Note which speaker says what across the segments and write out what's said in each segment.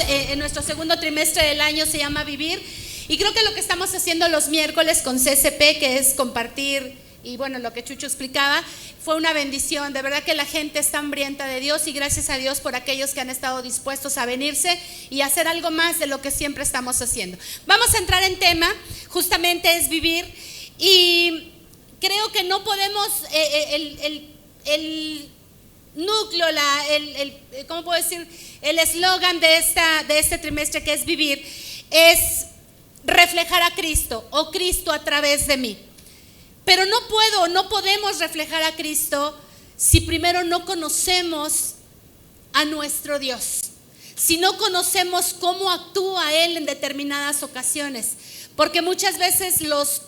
Speaker 1: en nuestro segundo trimestre del año, se llama Vivir. Y creo que lo que estamos haciendo los miércoles con CCP, que es compartir, y bueno, lo que Chucho explicaba, fue una bendición. De verdad que la gente está hambrienta de Dios, y gracias a Dios por aquellos que han estado dispuestos a venirse y hacer algo más de lo que siempre estamos haciendo. Vamos a entrar en tema, justamente es vivir, y creo que no podemos, el núcleo, ¿cómo puedo decir? El eslogan de este trimestre, que es vivir, es reflejar a Cristo, o Cristo a través de mí. Pero no podemos reflejar a Cristo si primero no conocemos a nuestro Dios, si no conocemos cómo actúa Él en determinadas ocasiones. Porque muchas veces los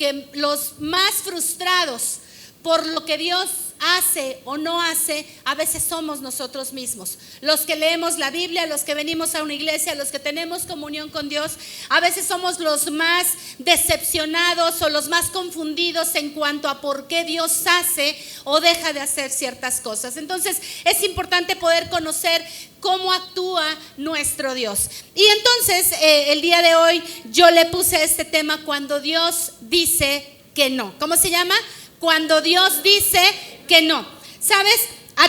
Speaker 1: más frustrados por lo que Dios hace o no hace, a veces somos nosotros mismos. Los que leemos la Biblia, los que venimos a una iglesia, los que tenemos comunión con Dios, a veces somos los más decepcionados o los más confundidos en cuanto a por qué Dios hace o deja de hacer ciertas cosas. Entonces es importante poder conocer cómo actúa nuestro Dios. Y entonces el día de hoy yo le puse este tema: cuando Dios dice que no. ¿Cómo se llama? Cuando Dios dice que no. ¿Sabes? A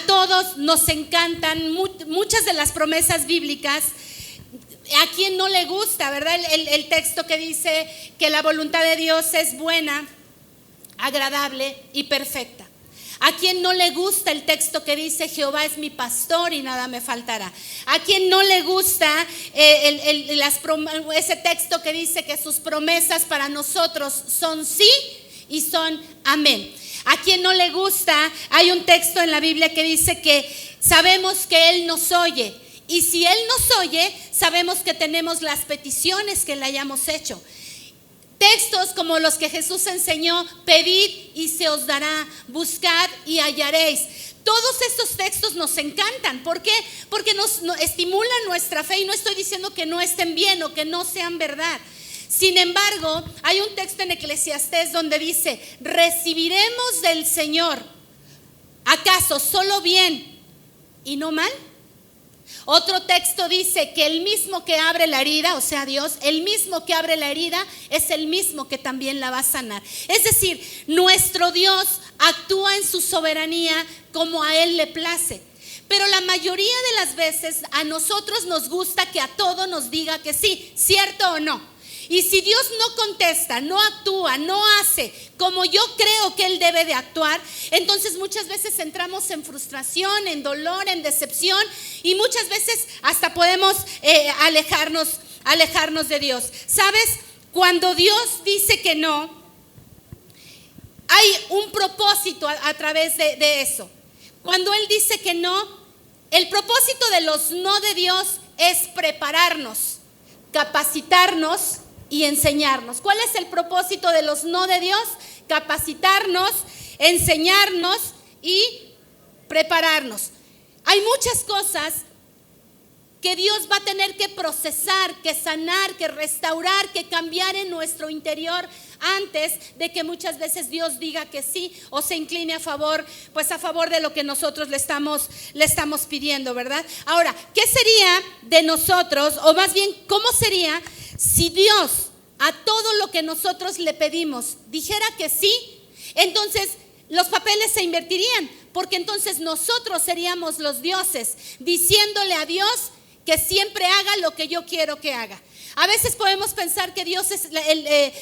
Speaker 1: todos nos encantan muchas de las promesas bíblicas. ¿A quién no le gusta, verdad? El texto que dice que la voluntad de Dios es buena, agradable y perfecta. ¿A quién no le gusta el texto que dice Jehová es mi pastor y nada me faltará? ¿A quién no le gusta ese texto que dice que sus promesas para nosotros son sí y son amén? ¿A quién no le gusta? Hay un texto en la Biblia que dice que sabemos que Él nos oye, y si Él nos oye, sabemos que tenemos las peticiones que le hayamos hecho. Textos como los que Jesús enseñó: pedid y se os dará, buscad y hallaréis. Todos estos textos nos encantan. ¿Por qué? Porque nos estimulan nuestra fe, y no estoy diciendo que no estén bien o que no sean verdad. Sin embargo, hay un texto en Eclesiastés donde dice: ¿recibiremos del Señor acaso solo bien y no mal? Otro texto dice que el mismo que abre la herida, o sea Dios, el mismo que abre la herida es el mismo que también la va a sanar. Es decir, nuestro Dios actúa en su soberanía como a Él le place. Pero la mayoría de las veces a nosotros nos gusta que a todo nos diga que sí, ¿cierto o no? Y si Dios no contesta, no actúa, no hace como yo creo que Él debe de actuar, entonces muchas veces entramos en frustración, en dolor, en decepción, y muchas veces hasta podemos alejarnos de Dios. ¿Sabes? Cuando Dios dice que no, hay un propósito a través de eso. Cuando Él dice que no, el propósito de los no de Dios es prepararnos, capacitarnos y enseñarnos. ¿Cuál es el propósito de los no de Dios? Capacitarnos, enseñarnos y prepararnos. Hay muchas cosas que Dios va a tener que procesar, que sanar, que restaurar, que cambiar en nuestro interior antes de que muchas veces Dios diga que sí o se incline a favor de lo que nosotros le estamos pidiendo, ¿verdad? Ahora, ¿qué sería de nosotros, o más bien, cómo sería si Dios a todo lo que nosotros le pedimos dijera que sí? Entonces los papeles se invertirían, porque entonces nosotros seríamos los dioses, diciéndole a Dios que siempre haga lo que yo quiero que haga. A veces podemos pensar que Dios es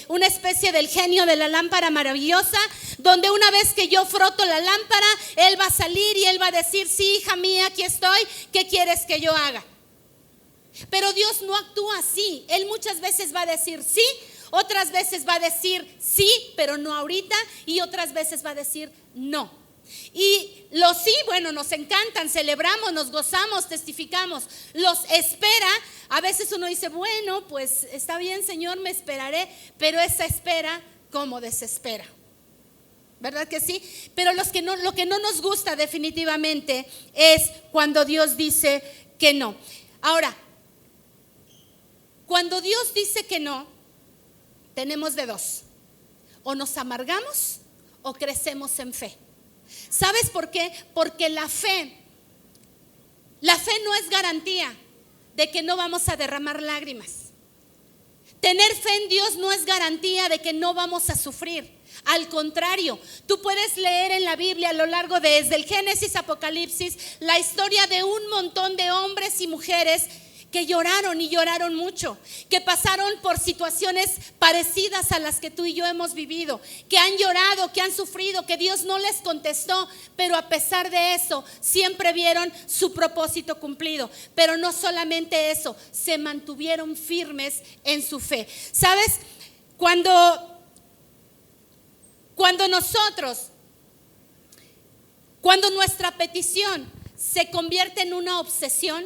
Speaker 1: una especie del genio de la lámpara maravillosa, donde una vez que yo froto la lámpara, Él va a salir y Él va a decir: sí, hija mía, aquí estoy, ¿qué quieres que yo haga? Pero Dios no actúa así. Él muchas veces va a decir sí, otras veces va a decir sí, pero no ahorita, y otras veces va a decir no. Y los sí, bueno, nos encantan, celebramos, nos gozamos, testificamos. Los espera, a veces uno dice: bueno, pues está bien, Señor, me esperaré, pero esa espera como desespera, ¿verdad que sí? Pero lo que no nos gusta definitivamente es cuando Dios dice que no. Ahora, cuando Dios dice que no, tenemos de dos: o nos amargamos o crecemos en fe. ¿Sabes por qué? Porque la fe no es garantía de que no vamos a derramar lágrimas. Tener fe en Dios no es garantía de que no vamos a sufrir. Al contrario, tú puedes leer en la Biblia a lo largo desde el Génesis, Apocalipsis, la historia de un montón de hombres y mujeres que lloraron y lloraron mucho, que pasaron por situaciones parecidas a las que tú y yo hemos vivido, que han llorado, que han sufrido, que Dios no les contestó, pero a pesar de eso, siempre vieron su propósito cumplido. Pero no solamente eso, se mantuvieron firmes en su fe. ¿Sabes? Cuando nuestra petición se convierte en una obsesión,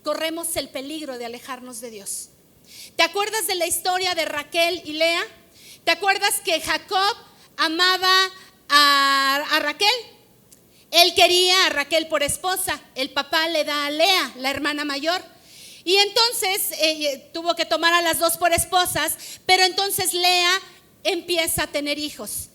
Speaker 1: corremos el peligro de alejarnos de Dios. ¿Te acuerdas de la historia de Raquel y Lea? ¿Te acuerdas que Jacob amaba a Raquel? Él quería a Raquel por esposa. El papá le da a Lea, la hermana mayor. Y entonces tuvo que tomar a las dos por esposas, pero entonces Lea empieza a tener hijos.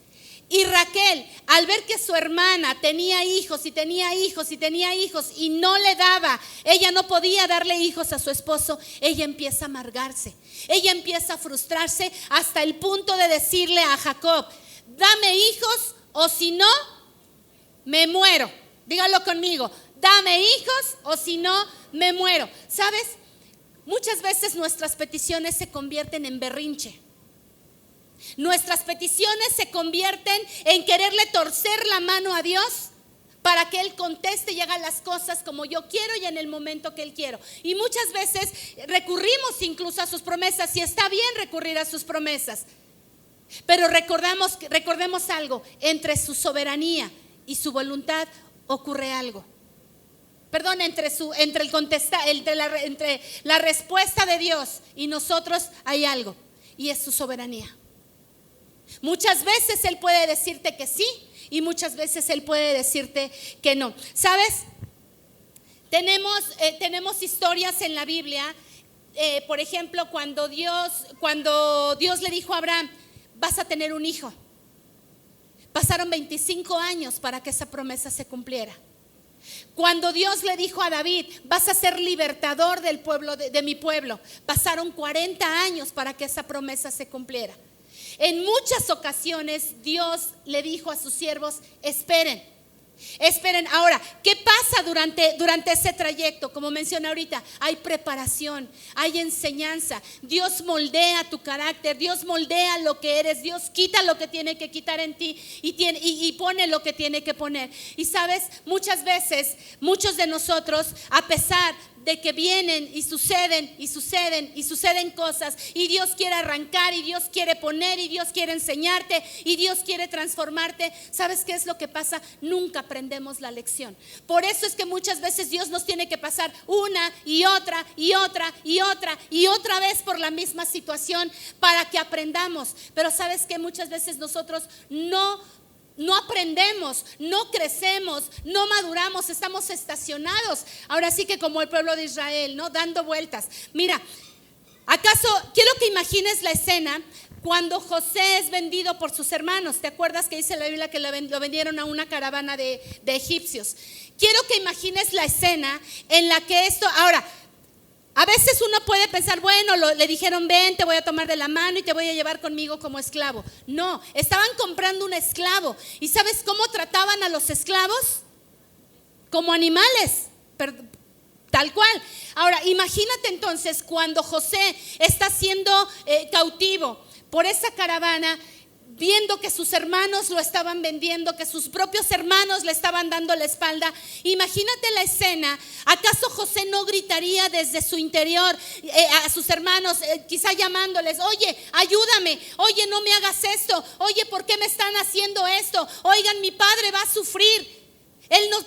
Speaker 1: Y Raquel, al ver que su hermana tenía hijos y tenía hijos y tenía hijos y no le daba, ella no podía darle hijos a su esposo, ella empieza a amargarse, ella empieza a frustrarse hasta el punto de decirle a Jacob: dame hijos o si no, me muero. Dígalo conmigo: dame hijos o si no, me muero. ¿Sabes? Muchas veces nuestras peticiones se convierten en berrinche. Nuestras peticiones se convierten en quererle torcer la mano a Dios para que Él conteste y haga las cosas como yo quiero y en el momento que Él quiero. Y muchas veces recurrimos incluso a sus promesas, y está bien recurrir a sus promesas. Pero recordemos algo: entre su soberanía y su voluntad ocurre algo. Perdón, entre la respuesta de Dios y nosotros hay algo, y es su soberanía. Muchas veces Él puede decirte que sí y muchas veces Él puede decirte que no. ¿Sabes? Tenemos historias en la Biblia, por ejemplo, cuando Dios le dijo a Abraham: vas a tener un hijo. Pasaron 25 años para que esa promesa se cumpliera. Cuando Dios le dijo a David: vas a ser libertador del pueblo, de mi pueblo, pasaron 40 años para que esa promesa se cumpliera. En muchas ocasiones Dios le dijo a sus siervos: esperen. Ahora, ¿qué pasa durante ese trayecto? Como mencioné ahorita, hay preparación, hay enseñanza. Dios moldea tu carácter, Dios moldea lo que eres, Dios quita lo que tiene que quitar en ti y pone lo que tiene que poner. Y sabes, muchas veces, muchos de nosotros, a pesar de que vienen y suceden cosas, y Dios quiere arrancar, y Dios quiere poner, y Dios quiere enseñarte, y Dios quiere transformarte, ¿sabes qué es lo que pasa? Nunca aprendemos la lección. Por eso es que muchas veces Dios nos tiene que pasar una y otra vez por la misma situación para que aprendamos. Pero ¿sabes qué? Muchas veces nosotros no aprendemos, no crecemos, no maduramos, estamos estacionados. Ahora sí que como el pueblo de Israel, ¿no? Dando vueltas. Mira, quiero que imagines la escena cuando José es vendido por sus hermanos. ¿Te acuerdas que dice la Biblia que lo vendieron a una caravana de egipcios? Quiero que imagines la escena en la que ahora, a veces uno puede pensar: bueno, le dijeron: ven, te voy a tomar de la mano y te voy a llevar conmigo como esclavo. No, estaban comprando un esclavo. ¿Y sabes cómo trataban a los esclavos? Como animales, tal cual. Ahora, imagínate entonces cuando José está siendo cautivo por esa caravana, viendo que sus hermanos lo estaban vendiendo, que sus propios hermanos le estaban dando la espalda. Imagínate la escena. ¿Acaso José no gritaría desde su interior a sus hermanos, quizá llamándoles: oye, ayúdame, oye, no me hagas esto, oye, ¿por qué me están haciendo esto? Oigan, mi padre va a sufrir.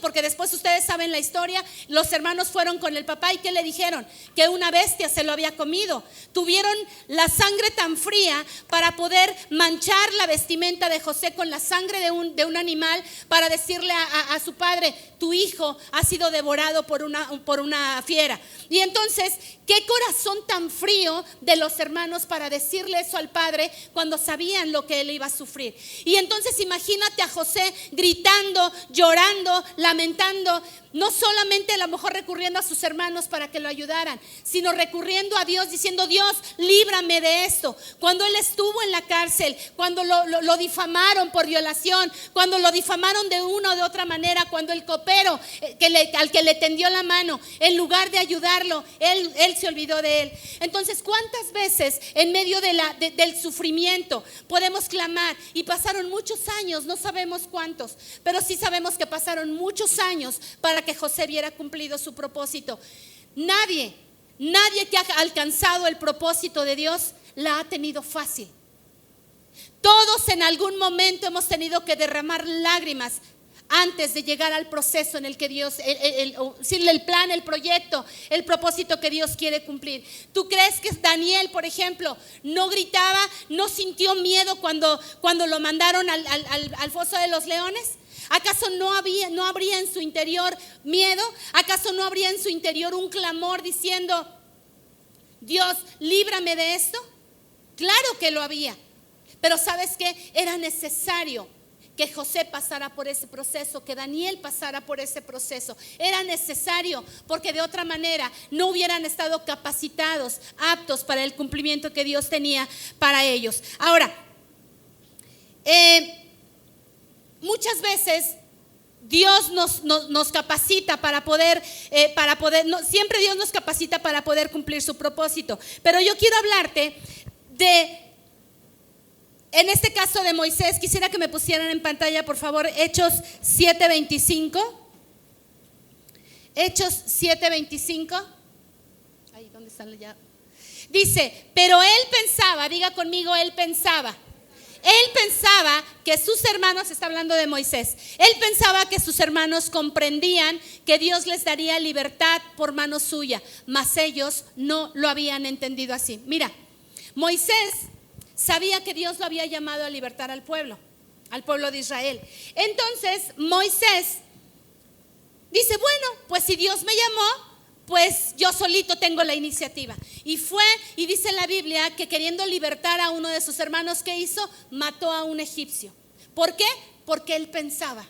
Speaker 1: Porque después ustedes saben la historia, los hermanos fueron con el papá y ¿qué le dijeron? Que una bestia se lo había comido. Tuvieron la sangre tan fría para poder manchar la vestimenta de José con la sangre de un animal, para decirle a su padre: tu hijo ha sido devorado por una fiera. Y entonces, ¿qué corazón tan frío de los hermanos para decirle eso al padre cuando sabían lo que él iba a sufrir? Y entonces imagínate a José gritando, llorando, llorando, lamentando, no solamente a lo mejor recurriendo a sus hermanos para que lo ayudaran, sino recurriendo a Dios diciendo: Dios, líbrame de esto. Cuando él estuvo en la cárcel, cuando lo difamaron por violación, cuando lo difamaron de una o de otra manera, cuando el copero al que le tendió la mano, en lugar de ayudarlo, él se olvidó de él. Entonces, ¿cuántas veces en medio del sufrimiento podemos clamar? Y pasaron muchos años, no sabemos cuántos, pero sí sabemos que pasaron muchos años para que José viera cumplido su propósito. Nadie que ha alcanzado el propósito de Dios la ha tenido fácil. Todos en algún momento hemos tenido que derramar lágrimas antes de llegar al proceso en el que Dios, el plan, el proyecto, el propósito que Dios quiere cumplir. ¿Tú crees que Daniel, por ejemplo, no gritaba, no sintió miedo cuando lo mandaron al foso de los leones? ¿Acaso no habría en su interior miedo? ¿Acaso no habría en su interior un clamor diciendo: Dios, líbrame de esto? Claro que lo había. Pero ¿sabes qué? Era necesario que José pasara por ese proceso, que Daniel pasara por ese proceso. Era necesario, porque de otra manera no hubieran estado capacitados, aptos para el cumplimiento que Dios tenía para ellos. Ahora, muchas veces Dios nos capacita para poder, siempre Dios nos capacita para poder cumplir su propósito. Pero yo quiero hablarte en este caso de Moisés. Quisiera que me pusieran en pantalla, por favor, Hechos 7:25. Hechos 7:25. Ahí, ¿dónde están ya? Dice: pero él pensaba, diga conmigo, él pensaba que sus hermanos, está hablando de Moisés, él pensaba que sus hermanos comprendían que Dios les daría libertad por mano suya, mas ellos no lo habían entendido así. Mira, Moisés sabía que Dios lo había llamado a libertar al pueblo de Israel. Entonces Moisés dice: bueno, pues si Dios me llamó, pues yo solito tengo la iniciativa. Y fue, y dice la Biblia que queriendo libertar a uno de sus hermanos, ¿qué hizo? Mató a un egipcio. ¿Por qué? Porque él pensaba.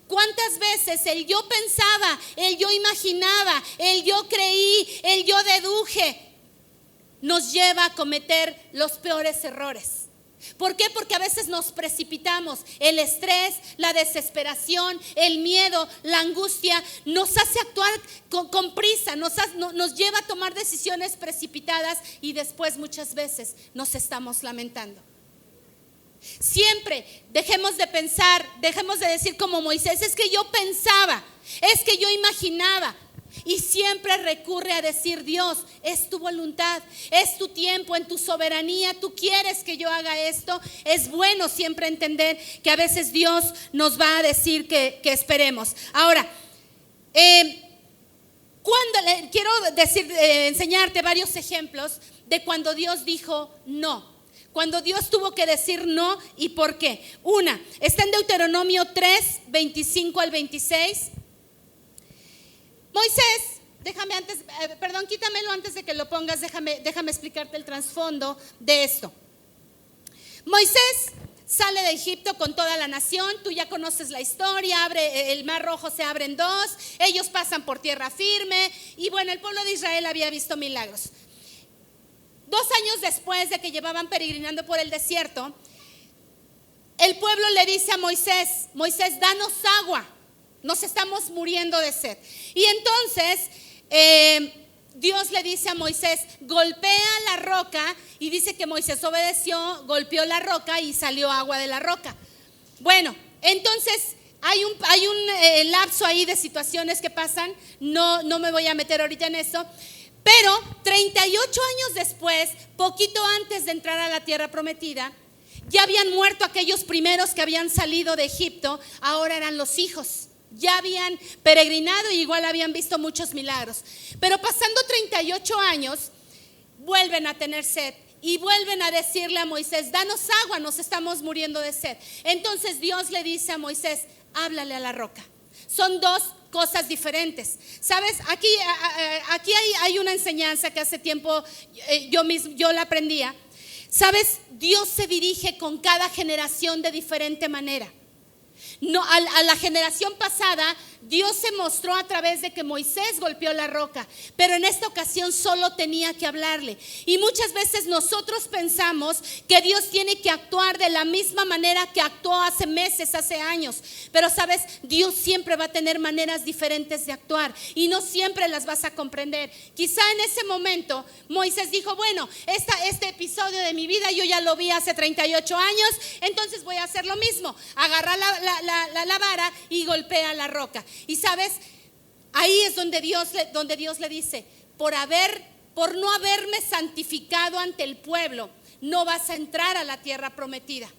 Speaker 1: ¿Cuántas veces el yo pensaba, el yo imaginaba, el yo creí, el yo deduje nos lleva a cometer los peores errores? ¿Por qué? Porque a veces nos precipitamos. El estrés, la desesperación, el miedo, la angustia nos hace actuar con prisa, nos lleva a tomar decisiones precipitadas y después muchas veces nos estamos lamentando. Siempre dejemos de pensar, dejemos de decir como Moisés: es que yo pensaba, es que yo imaginaba. Y siempre recurre a decir: Dios, es tu voluntad, es tu tiempo, en tu soberanía, tú quieres que yo haga esto. Es bueno siempre entender que a veces Dios nos va a decir que esperemos. Ahora, quiero enseñarte varios ejemplos de cuando Dios dijo no. Cuando Dios tuvo que decir no y por qué. Una, está en Deuteronomio 3:25 al 26. Moisés, quítamelo antes de que lo pongas, déjame explicarte el trasfondo de esto. Moisés sale de Egipto con toda la nación, tú ya conoces la historia, el mar Rojo se abre en dos, ellos pasan por tierra firme y bueno, el pueblo de Israel había visto milagros. 2 años después de que llevaban peregrinando por el desierto, el pueblo le dice a Moisés: Moisés, danos agua. Nos estamos muriendo de sed. Y entonces Dios le dice a Moisés: golpea la roca. Y dice que Moisés obedeció, golpeó la roca y salió agua de la roca. Bueno, entonces hay un lapso ahí de situaciones que pasan. No me voy a meter ahorita en eso. Pero 38 años después, poquito antes de entrar a la tierra prometida, ya habían muerto aquellos primeros que habían salido de Egipto. Ahora eran los hijos. Ya habían peregrinado y igual habían visto muchos milagros. Pero pasando 38 años, vuelven a tener sed y vuelven a decirle a Moisés: danos agua, nos estamos muriendo de sed. Entonces Dios le dice a Moisés: háblale a la roca. Son dos cosas diferentes. ¿Sabes? Aquí hay una enseñanza que hace tiempo yo la aprendía. ¿Sabes? Dios se dirige con cada generación de diferente manera. No, a la generación pasada, Dios se mostró a través de que Moisés golpeó la roca, pero en esta ocasión solo tenía que hablarle. Y muchas veces nosotros pensamos que Dios tiene que actuar de la misma manera que actuó hace meses, hace años. Pero sabes, Dios siempre va a tener maneras diferentes de actuar y no siempre las vas a comprender. Quizá en ese momento Moisés dijo, bueno, este episodio de mi vida yo ya lo vi hace 38 años, entonces voy a hacer lo mismo. Agarra la vara y golpea la roca. Y sabes, ahí es donde Dios le dice, por no haberme santificado ante el pueblo, no vas a entrar a la tierra prometida.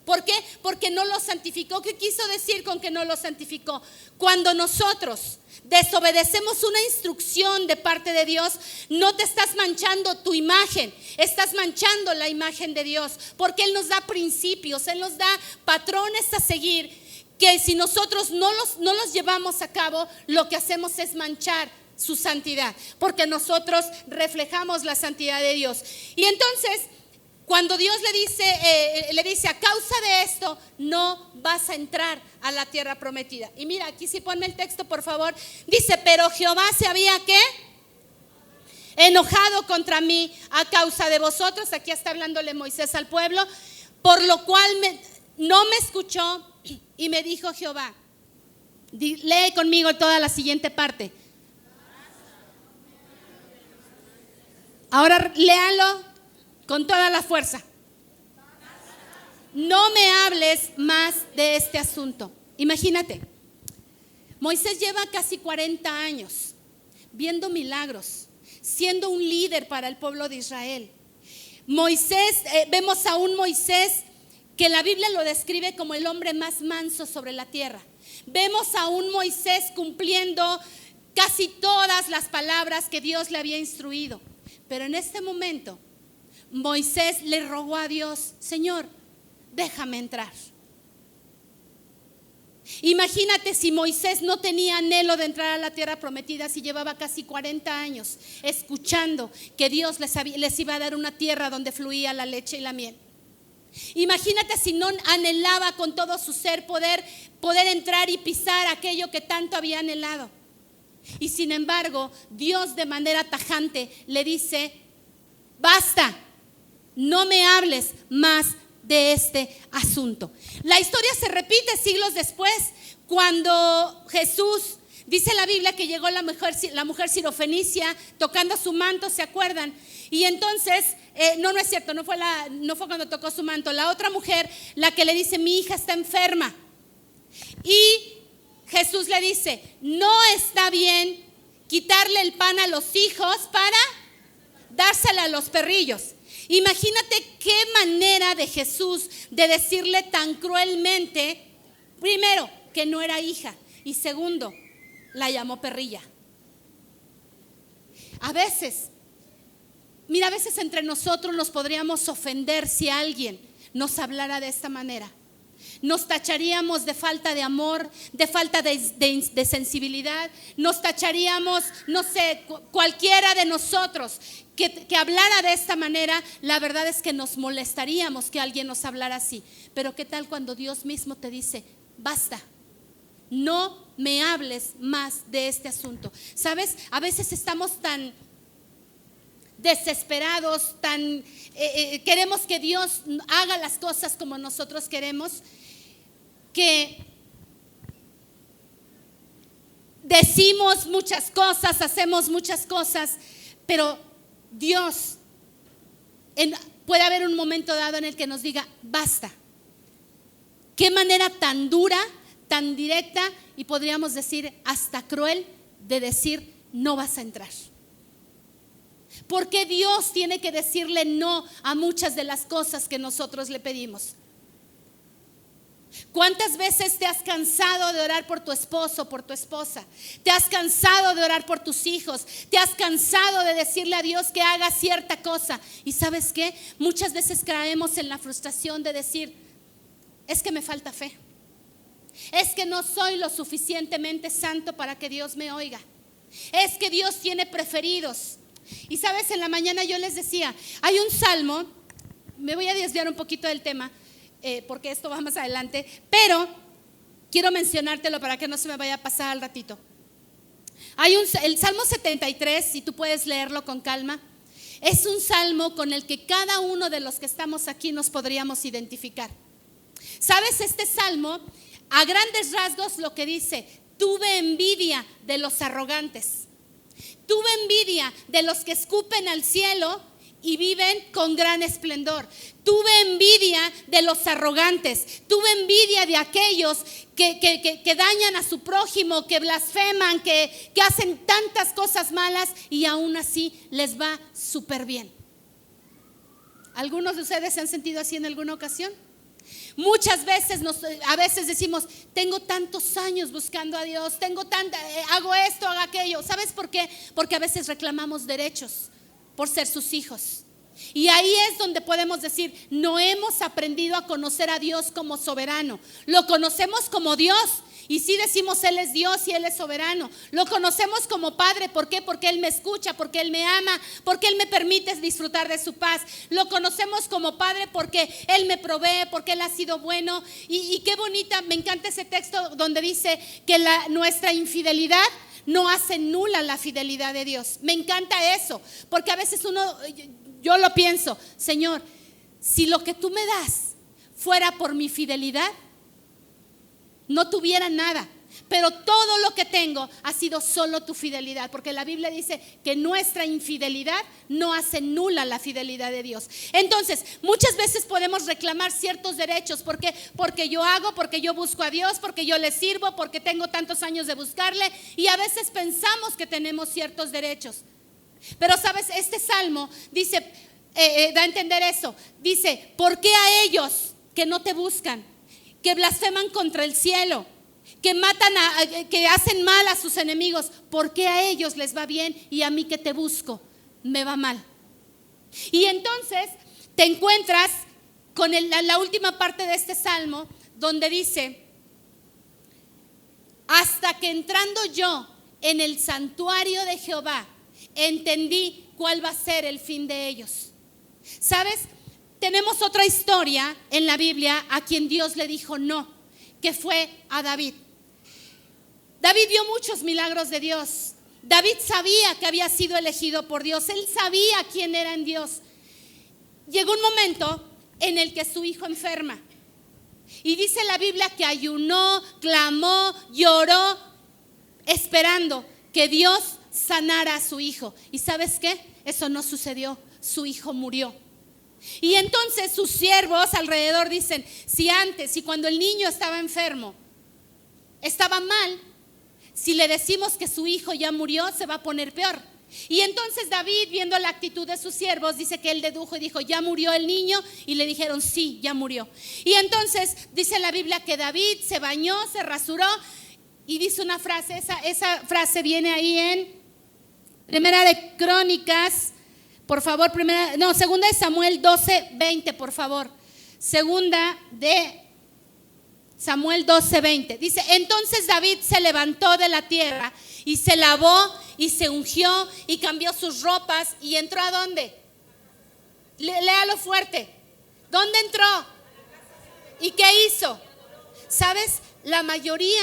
Speaker 1: ¿Por qué? Porque no lo santificó. ¿Qué quiso decir con que no lo santificó? Cuando nosotros desobedecemos una instrucción de parte de Dios, no te estás manchando tu imagen, estás manchando la imagen de Dios, porque Él nos da principios, Él nos da patrones a seguir, que si nosotros no los llevamos a cabo, lo que hacemos es manchar su santidad, porque nosotros reflejamos la santidad de Dios. Y entonces, cuando Dios le dice a causa de esto, no vas a entrar a la tierra prometida. Y mira, aquí sí ponme el texto, por favor. Dice, pero Jehová se había, ¿qué? Enojado contra mí a causa de vosotros. Aquí está hablándole Moisés al pueblo, por lo cual no me escuchó. Y me dijo Jehová, lee conmigo toda la siguiente parte. Ahora léanlo con toda la fuerza. No me hables más de este asunto. Imagínate, Moisés lleva casi 40 años viendo milagros, siendo un líder para el pueblo de Israel. Vemos a un Moisés que la Biblia lo describe como el hombre más manso sobre la tierra. Vemos a un Moisés cumpliendo casi todas las palabras que Dios le había instruido. Pero en este momento, Moisés le rogó a Dios, Señor, déjame entrar. Imagínate si Moisés no tenía anhelo de entrar a la tierra prometida, si llevaba casi 40 años escuchando que Dios les iba a dar una tierra donde fluía la leche y la miel. Imagínate si no anhelaba con todo su ser poder entrar y pisar aquello que tanto había anhelado. Y sin embargo, Dios de manera tajante le dice, basta, no me hables más de este asunto. La historia se repite siglos después, cuando Jesús, dice la Biblia que llegó la mujer sirofenicia tocando su manto, ¿se acuerdan? Y entonces, no es cierto, no fue cuando tocó su manto. La otra mujer, la que le dice, mi hija está enferma. Y Jesús le dice, no está bien quitarle el pan a los hijos para dársela a los perrillos. Imagínate qué manera de Jesús de decirle tan cruelmente, primero, que no era hija, y segundo, la llamó perrilla. A veces entre nosotros nos podríamos ofender si alguien nos hablara de esta manera. Nos tacharíamos de falta de amor, de falta de sensibilidad. Nos tacharíamos, no sé, cualquiera de nosotros que hablara de esta manera. La verdad es que nos molestaríamos que alguien nos hablara así. Pero ¿qué tal cuando Dios mismo te dice, basta, no me hables más de este asunto? ¿Sabes? A veces estamos tan desesperados, queremos que Dios haga las cosas como nosotros queremos, que decimos muchas cosas, hacemos muchas cosas, pero Dios puede haber un momento dado en el que nos diga, basta. Qué manera tan dura, tan directa y podríamos decir hasta cruel de decir, no vas a entrar. ¿Por qué Dios tiene que decirle no a muchas de las cosas que nosotros le pedimos? ¿Cuántas veces te has cansado de orar por tu esposo, por tu esposa? ¿Te has cansado de orar por tus hijos? ¿Te has cansado de decirle a Dios que haga cierta cosa? Y ¿sabes qué? Muchas veces caemos en la frustración de decir, es que me falta fe. Es que no soy lo suficientemente santo para que Dios me oiga. Es que Dios tiene preferidos. Y sabes, en la mañana yo les decía, hay un salmo, me voy a desviar un poquito del tema, porque esto va más adelante, pero quiero mencionártelo para que no se me vaya a pasar al ratito. El Salmo 73, si tú puedes leerlo con calma, es un salmo con el que cada uno de los que estamos aquí nos podríamos identificar. ¿Sabes? Este salmo, a grandes rasgos, lo que dice: tuve envidia de los arrogantes, tuve envidia de los que escupen al cielo y viven con gran esplendor. Tuve envidia de los arrogantes, tuve envidia de aquellos que dañan a su prójimo, que blasfeman, que hacen tantas cosas malas y aún así les va súper bien. ¿Algunos de ustedes se han sentido así en alguna ocasión? Muchas veces a veces decimos: tengo tantos años buscando a Dios, hago esto, hago aquello. ¿Sabes por qué? Porque a veces reclamamos derechos por ser sus hijos. Y ahí es donde podemos decir: no hemos aprendido a conocer a Dios como soberano. Lo conocemos como Dios, y sí decimos Él es Dios y Él es soberano. Lo conocemos como Padre. ¿Por qué? Porque Él me escucha, porque Él me ama, porque Él me permite disfrutar de su paz. Lo conocemos como Padre porque Él me provee, porque Él ha sido bueno. Y qué bonita, me encanta ese texto donde dice que nuestra infidelidad no hace nula la fidelidad de Dios. Me encanta eso, porque a veces yo lo pienso: Señor, si lo que tú me das fuera por mi fidelidad, no tuviera nada, pero todo lo que tengo ha sido solo tu fidelidad, porque la Biblia dice que nuestra infidelidad no hace nula la fidelidad de Dios. Entonces, muchas veces podemos reclamar ciertos derechos, porque yo hago, porque yo busco a Dios, porque yo le sirvo, porque tengo tantos años de buscarle, y a veces pensamos que tenemos ciertos derechos. Pero sabes, este salmo dice, da a entender eso. Dice: ¿por qué a ellos que no te buscan, que blasfeman contra el cielo, que matan, que hacen mal a sus enemigos, por qué a ellos les va bien y a mí que te busco me va mal? Y entonces te encuentras con la última parte de este salmo, donde dice: hasta que entrando yo en el santuario de Jehová, entendí cuál va a ser el fin de ellos. ¿Sabes? Tenemos otra historia en la Biblia a quien Dios le dijo no, que fue a David. David vio muchos milagros de Dios. David sabía que había sido elegido por Dios. Él sabía quién era en Dios. Llegó un momento en el que su hijo enferma. Y dice la Biblia que ayunó, clamó, lloró, esperando que Dios sanara a su hijo. ¿Y sabes qué? Eso no sucedió. Su hijo murió. Y entonces sus siervos alrededor dicen: si cuando el niño estaba enfermo, estaba mal, si le decimos que su hijo ya murió, se va a poner peor. Y entonces David, viendo la actitud de sus siervos, dice que él dedujo y dijo: ¿ya murió el niño? Y le dijeron: sí, ya murió. Y entonces dice la Biblia que David se bañó, se rasuró, y dice una frase, esa frase viene ahí en Primera de Crónicas, por favor, segunda de Samuel 12:20, por favor. Segunda de Samuel 12:20. Dice: entonces David se levantó de la tierra y se lavó y se ungió y cambió sus ropas y entró ¿a dónde? Léalo fuerte. ¿Dónde entró? ¿Y qué hizo? ¿Sabes? La mayoría,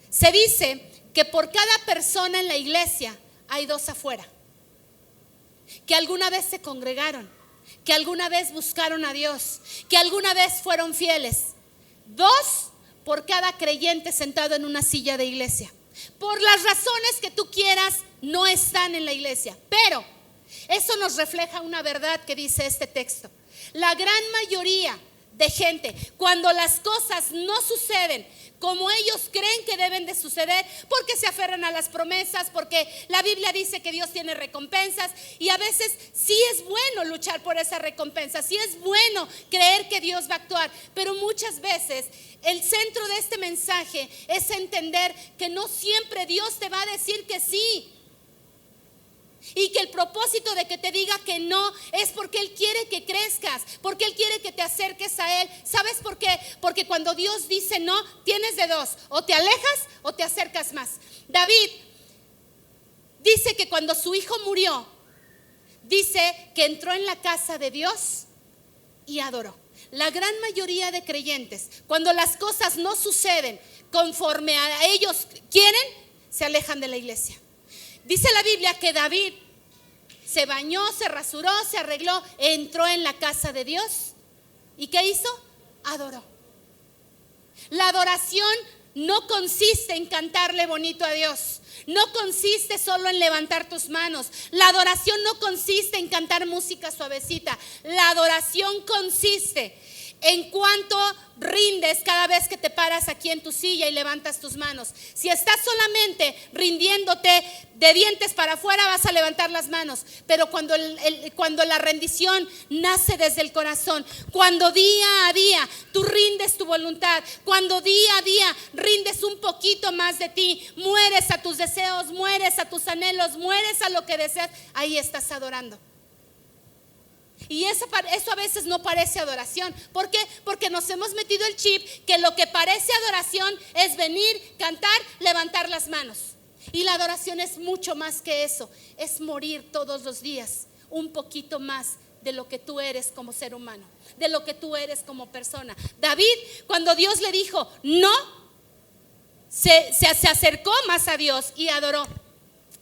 Speaker 1: se dice que por cada persona en la iglesia hay dos afuera, que alguna vez se congregaron, que alguna vez buscaron a Dios, que alguna vez fueron fieles. Dos por cada creyente sentado en una silla de iglesia. Por las razones que tú quieras, no están en la iglesia. Pero eso nos refleja una verdad que dice este texto. La gran mayoría de gente, cuando las cosas no suceden como ellos creen que deben de suceder, porque se aferran a las promesas, porque la Biblia dice que Dios tiene recompensas, y a veces sí es bueno luchar por esa recompensa, sí es bueno creer que Dios va a actuar, pero muchas veces el centro de este mensaje es entender que no siempre Dios te va a decir que sí. Y que el propósito de que te diga que no es porque Él quiere que crezcas, porque Él quiere que te acerques a Él. ¿Sabes por qué? Porque cuando Dios dice no, tienes de dos: o te alejas o te acercas más. David dice que cuando su hijo murió, dice que entró en la casa de Dios y adoró. La gran mayoría de creyentes, cuando las cosas no suceden conforme a ellos quieren, se alejan de la iglesia. Dice la Biblia que David se bañó, se rasuró, se arregló, entró en la casa de Dios. ¿Y qué hizo? Adoró. La adoración no consiste en cantarle bonito a Dios. No consiste solo en levantar tus manos. La adoración no consiste en cantar música suavecita. La adoración consiste en cuanto rindes cada vez que te paras aquí en tu silla y levantas tus manos. Si estás solamente rindiéndote de dientes para afuera, vas a levantar las manos. Pero cuando la rendición nace desde el corazón, cuando día a día tú rindes tu voluntad, cuando día a día rindes un poquito más de ti, mueres a tus deseos, mueres a tus anhelos, mueres a lo que deseas, ahí estás adorando. Y eso a veces no parece adoración. ¿Por qué? Porque nos hemos metido el chip que lo que parece adoración es venir, cantar, levantar las manos. Y la adoración es mucho más que eso. Es morir todos los días un poquito más de lo que tú eres como ser humano, de lo que tú eres como persona. David, cuando Dios le dijo no, se acercó más a Dios y adoró.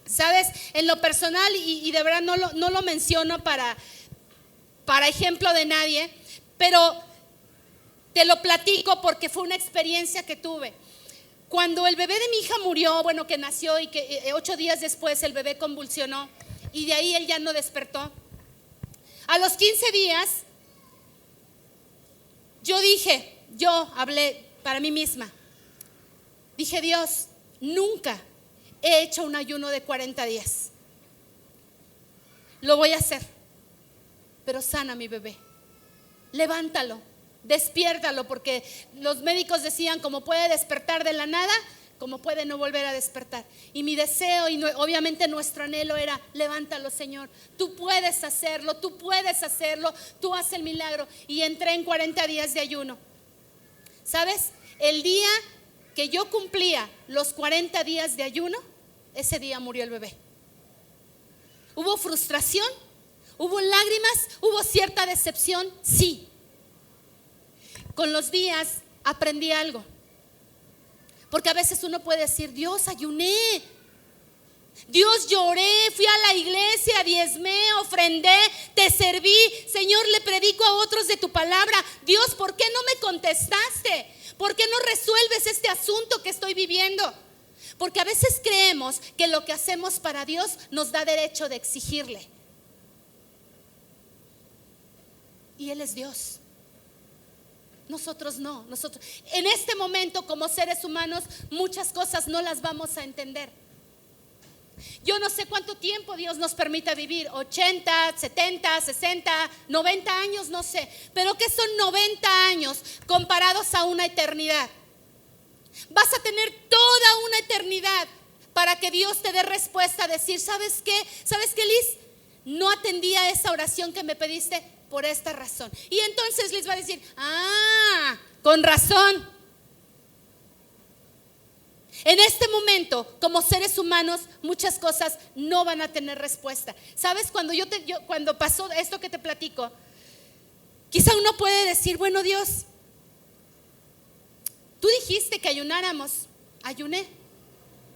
Speaker 1: ¿Sabes? En lo personal, y de verdad no lo menciono para ejemplo de nadie, pero te lo platico porque fue una experiencia que tuve. Cuando el bebé de mi hija murió, bueno, que nació y que 8 días después el bebé convulsionó y de ahí él ya no despertó. A los 15 días yo hablé para mí misma. Dije, Dios, nunca he hecho un ayuno de 40 días. Lo voy a hacer. Pero sana a mi bebé, levántalo, despiértalo, porque los médicos decían como puede despertar de la nada, como puede no volver a despertar. Y mi deseo y obviamente nuestro anhelo era, levántalo, Señor, tú puedes hacerlo, tú haces el milagro. Y entré en 40 días de ayuno. ¿Sabes? El día que yo cumplía los 40 días de ayuno, ese día murió el bebé. Hubo frustración. ¿Hubo lágrimas? ¿Hubo cierta decepción? Sí. Con los días aprendí algo. Porque a veces uno puede decir, Dios, ayuné. Dios, lloré, fui a la iglesia, diezmé, ofrendé, te serví. Señor, le predico a otros de tu palabra. Dios, ¿por qué no me contestaste? ¿Por qué no resuelves este asunto que estoy viviendo? Porque a veces creemos que lo que hacemos para Dios nos da derecho de exigirle. Y Él es Dios. Nosotros no. Nosotros en este momento como seres humanos muchas cosas no las vamos a entender. Yo no sé cuánto tiempo Dios nos permita vivir, 80, 70, 60, 90 años, no sé. Pero ¿qué son 90 años comparados a una eternidad? Vas a tener toda una eternidad para que Dios te dé respuesta a decir, ¿sabes qué? ¿Sabes qué, Liz? No atendí a esa oración que me pediste por esta razón. Y entonces les va a decir, con razón. En este momento, como seres humanos, muchas cosas no van a tener respuesta. ¿Sabes? Cuando pasó esto que te platico, quizá uno puede decir, bueno, Dios, tú dijiste que ayunáramos, ayuné.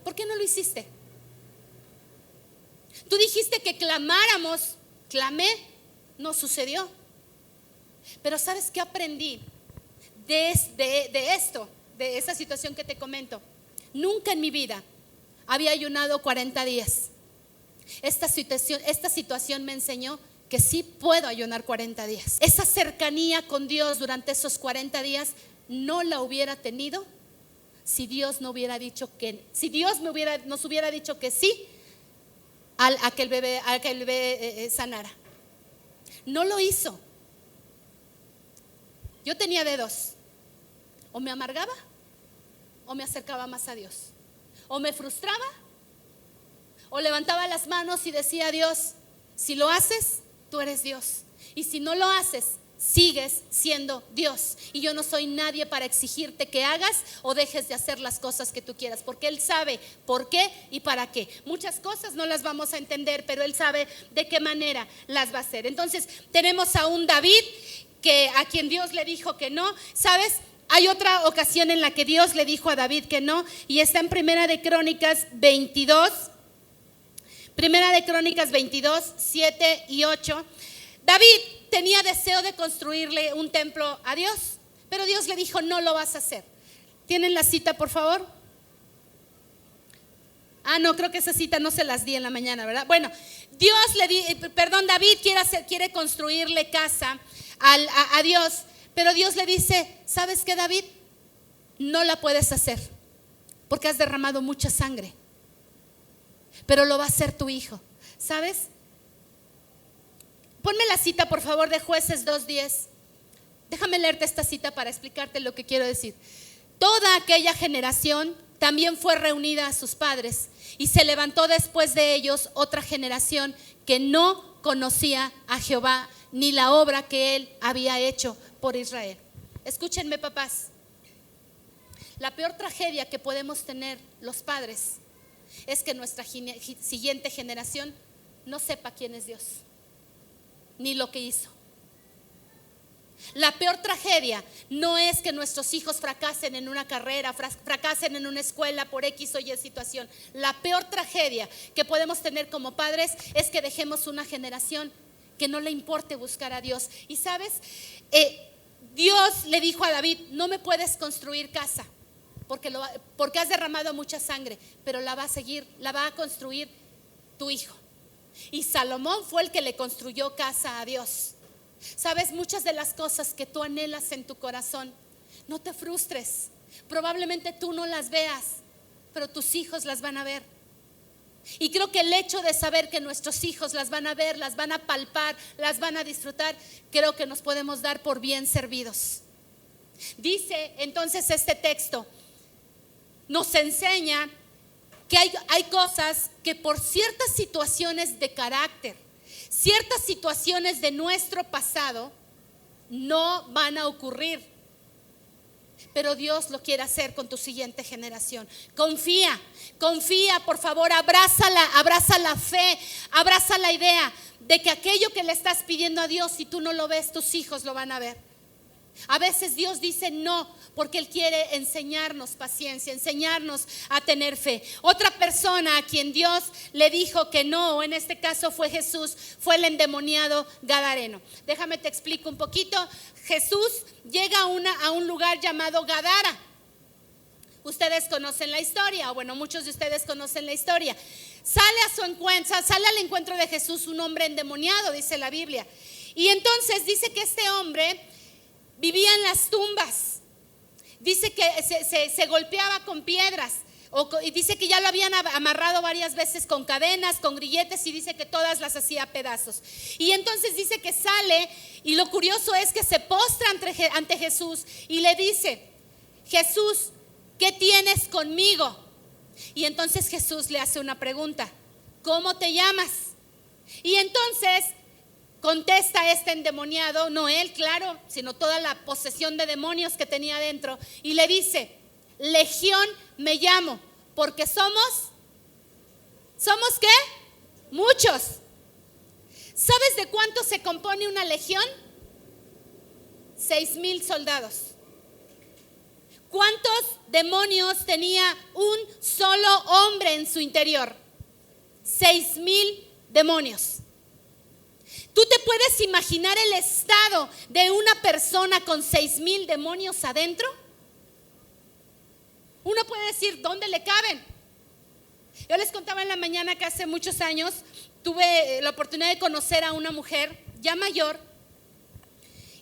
Speaker 1: ¿Por qué no lo hiciste? Tú dijiste que clamáramos, clamé, no sucedió. Pero ¿sabes qué aprendí de esto, de esta situación que te comento? Nunca en mi vida había ayunado 40 días. Esta situación me enseñó que sí puedo ayunar 40 días. Esa cercanía con Dios durante esos 40 días no la hubiera tenido si Dios no hubiera dicho que, si Dios nos hubiera dicho que sí a que el bebé sanara. No lo hizo. Yo tenía de dos: o me amargaba o me acercaba más a Dios, o me frustraba o levantaba las manos y decía a Dios, si lo haces, tú eres Dios, y si no lo haces, sigues siendo Dios, y yo no soy nadie para exigirte que hagas o dejes de hacer las cosas que tú quieras, porque Él sabe por qué y para qué. Muchas cosas no las vamos a entender, pero Él sabe de qué manera las va a hacer. Entonces tenemos a un David a quien Dios le dijo que no. ¿Sabes? Hay otra ocasión en la que Dios le dijo a David que no, y está en Primera de Crónicas 22, 7 y 8. David tenía deseo de construirle un templo a Dios, pero Dios le dijo, no lo vas a hacer. ¿Tienen la cita, por favor? No, creo que esa cita no se las di en la mañana, ¿verdad? Bueno, David quiere construirle casa a Dios, pero Dios le dice, ¿sabes qué, David? No la puedes hacer porque has derramado mucha sangre, pero lo va a hacer tu hijo, ¿sabes? Ponme la cita, por favor, de Jueces 2:10. Déjame leerte esta cita para explicarte lo que quiero decir. Toda aquella generación también fue reunida a sus padres, y se levantó después de ellos otra generación que no conocía a Jehová ni la obra que él había hecho por Israel. Escúchenme, papás. La peor tragedia que podemos tener los padres es que nuestra siguiente generación no sepa quién es Dios, ni lo que hizo. La peor tragedia no es que nuestros hijos fracasen en una carrera, fracasen en una escuela por X o Y situación. La peor tragedia que podemos tener como padres es que dejemos una generación que no le importe buscar a Dios. Y sabes, Dios le dijo a David, no me puedes construir casa porque has derramado mucha sangre, pero la va a construir tu hijo. Y Salomón fue el que le construyó casa a Dios. Sabes, muchas de las cosas que tú anhelas en tu corazón, no te frustres. Probablemente tú no las veas, pero tus hijos las van a ver. Y creo que el hecho de saber que nuestros hijos las van a ver, las van a palpar, las van a disfrutar, creo que nos podemos dar por bien servidos. Dice entonces este texto, nos enseña que hay cosas que por ciertas situaciones de carácter, ciertas situaciones de nuestro pasado no van a ocurrir, pero Dios lo quiere hacer con tu siguiente generación. Confía, por favor, abraza la fe, abraza la idea de que aquello que le estás pidiendo a Dios, si tú no lo ves, tus hijos lo van a ver. A veces Dios dice no porque Él quiere enseñarnos paciencia, enseñarnos a tener fe. Otra persona a quien Dios le dijo que no, en este caso fue Jesús, fue el endemoniado gadareno. Déjame te explico un poquito. Jesús llega a un lugar llamado Gadara. Ustedes conocen la historia, o bueno, muchos de ustedes conocen la historia. Sale al encuentro de Jesús un hombre endemoniado, dice la Biblia. Y entonces dice que este hombre vivía en las tumbas. Dice que se golpeaba con piedras, y dice que ya lo habían amarrado varias veces con cadenas, con grilletes, y dice que todas las hacía a pedazos. Y entonces dice que sale, y lo curioso es que se postra ante Jesús y le dice, Jesús, ¿qué tienes conmigo? Y entonces Jesús le hace una pregunta, ¿cómo te llamas? Y entonces contesta este endemoniado, no él, claro, sino toda la posesión de demonios que tenía dentro, y le dice, Legión me llamo, porque ¿somos qué? Muchos. ¿Sabes de cuánto se compone una legión? 6,000 soldados. ¿Cuántos demonios tenía un solo hombre en su interior? 6,000 demonios. ¿Tú te puedes imaginar el estado de una persona con 6,000 demonios adentro? Uno puede decir, ¿dónde le caben? Yo les contaba en la mañana que hace muchos años tuve la oportunidad de conocer a una mujer ya mayor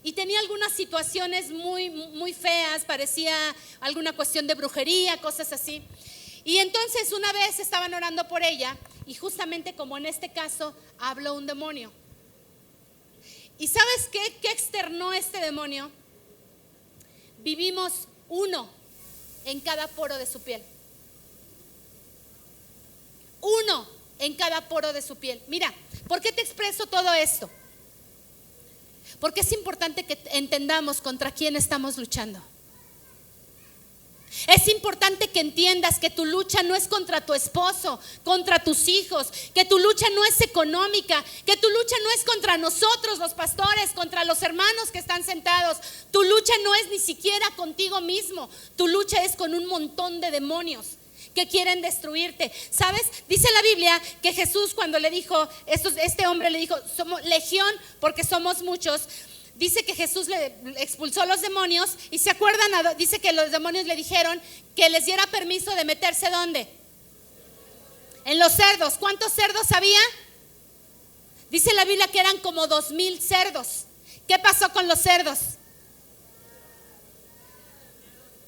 Speaker 1: y tenía algunas situaciones muy, muy feas, parecía alguna cuestión de brujería, cosas así. Y entonces una vez estaban orando por ella y justamente como en este caso habló un demonio. ¿Y sabes qué externó este demonio? Vivimos uno en cada poro de su piel. Uno en cada poro de su piel. Mira, ¿por qué te expreso todo esto? Porque es importante que entendamos contra quién estamos luchando. Es importante que entiendas que tu lucha no es contra tu esposo, contra tus hijos, que tu lucha no es económica, que tu lucha no es contra nosotros los pastores, contra los hermanos que están sentados. Tu lucha no es ni siquiera contigo mismo, tu lucha es con un montón de demonios que quieren destruirte. ¿Sabes? Dice la Biblia que Jesús, cuando le dijo, este hombre le dijo, somos legión porque somos muchos. Dice que Jesús le expulsó los demonios y se acuerdan, dice que los demonios le dijeron que les diera permiso de meterse ¿dónde? En los cerdos. ¿Cuántos cerdos había? Dice la Biblia que eran como 2,000 cerdos. ¿Qué pasó con los cerdos?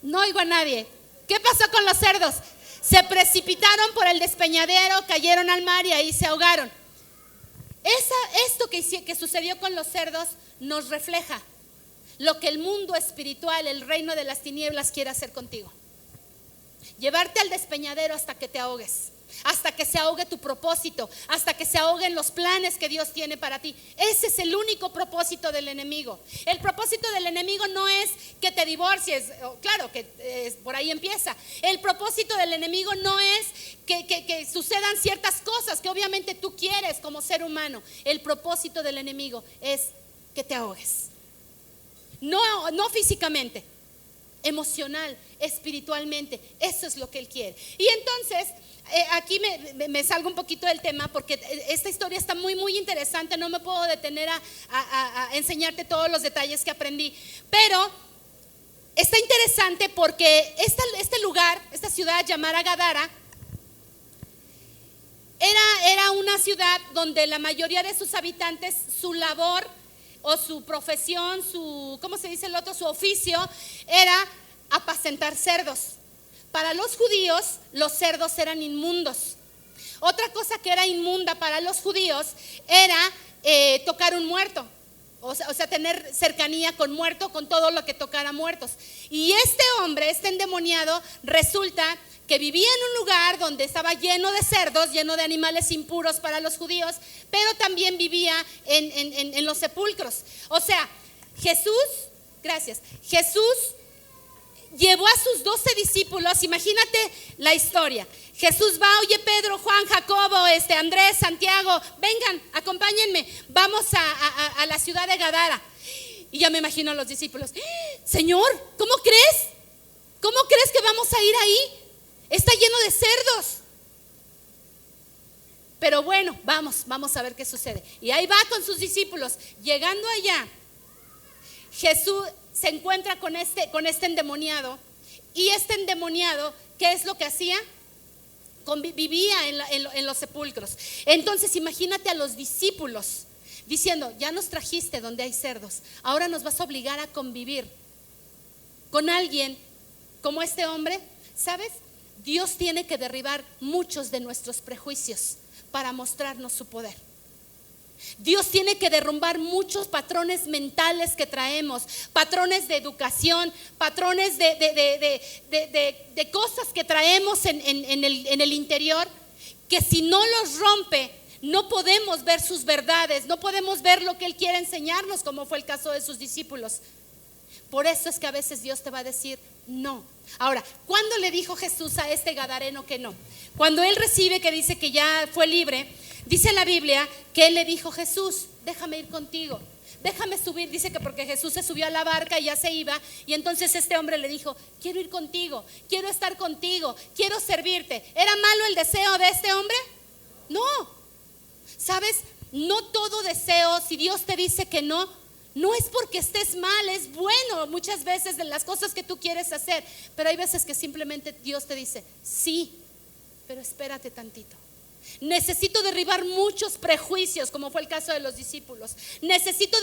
Speaker 1: No oigo a nadie. ¿Qué pasó con los cerdos? Se precipitaron por el despeñadero, cayeron al mar y ahí se ahogaron. Esto que sucedió con los cerdos nos refleja lo que el mundo espiritual, el reino de las tinieblas quiere hacer contigo. Llevarte al despeñadero hasta que te ahogues, hasta que se ahogue tu propósito, hasta que se ahoguen los planes que Dios tiene para ti. Ese es el único propósito del enemigo. El propósito del enemigo no es que te divorcies, claro que por ahí empieza. El propósito del enemigo no es que sucedan ciertas cosas que obviamente tú quieres como ser humano. El propósito del enemigo es que te ahogues. No físicamente, emocional, espiritualmente. Eso es lo que él quiere. Y entonces aquí me salgo un poquito del tema porque esta historia está muy muy interesante. No me puedo detener a enseñarte todos los detalles que aprendí, pero está interesante porque este lugar, esta ciudad llamada Gadara, era una ciudad donde la mayoría de sus habitantes, su labor o su profesión, ¿cómo se dice el otro? Su oficio era apacentar cerdos. Para los judíos, los cerdos eran inmundos. Otra cosa que era inmunda para los judíos era tocar un muerto. O sea, tener cercanía con muerto, con todo lo que tocara muertos. Y este hombre, este endemoniado, resulta que vivía en un lugar donde estaba lleno de cerdos, lleno de animales impuros para los judíos, pero también vivía en los sepulcros. O sea, Jesús llevó a sus 12 discípulos. Imagínate la historia. Jesús va, oye, Pedro, Juan, Jacobo, Andrés, Santiago, vengan, acompáñenme, vamos a la ciudad de Gadara. Y ya me imagino a los discípulos, Señor, ¿cómo crees? ¿Cómo crees que vamos a ir ahí? Está lleno de cerdos. Pero bueno, vamos a ver qué sucede. Y ahí va con sus discípulos. Llegando allá, Jesús se encuentra con este endemoniado. Y este endemoniado, ¿qué es lo que hacía? Vivía en los sepulcros. Entonces imagínate a los discípulos diciendo, ya nos trajiste donde hay cerdos, ahora nos vas a obligar a convivir con alguien como este hombre. ¿Sabes? Dios tiene que derribar muchos de nuestros prejuicios para mostrarnos su poder. Dios tiene que derrumbar muchos patrones mentales que traemos, patrones de educación, patrones de cosas que traemos en el interior, que si no los rompe, no podemos ver sus verdades, no podemos ver lo que Él quiere enseñarnos, como fue el caso de sus discípulos. Por eso es que a veces Dios te va a decir no. Ahora, ¿cuándo le dijo Jesús a este gadareno que no? Cuando él recibe, que dice que ya fue libre, dice la Biblia que él le dijo, Jesús, déjame ir contigo, déjame subir. Dice que porque Jesús se subió a la barca y ya se iba, y entonces este hombre le dijo, quiero ir contigo, quiero estar contigo, quiero servirte. ¿Era malo el deseo de este hombre? No. ¿Sabes? No todo deseo, si Dios te dice que no, no es porque estés mal, es bueno muchas veces de las cosas que tú quieres hacer, pero hay veces que simplemente Dios te dice, sí, pero espérate tantito. Necesito derribar muchos prejuicios, como fue el caso de los discípulos. Necesito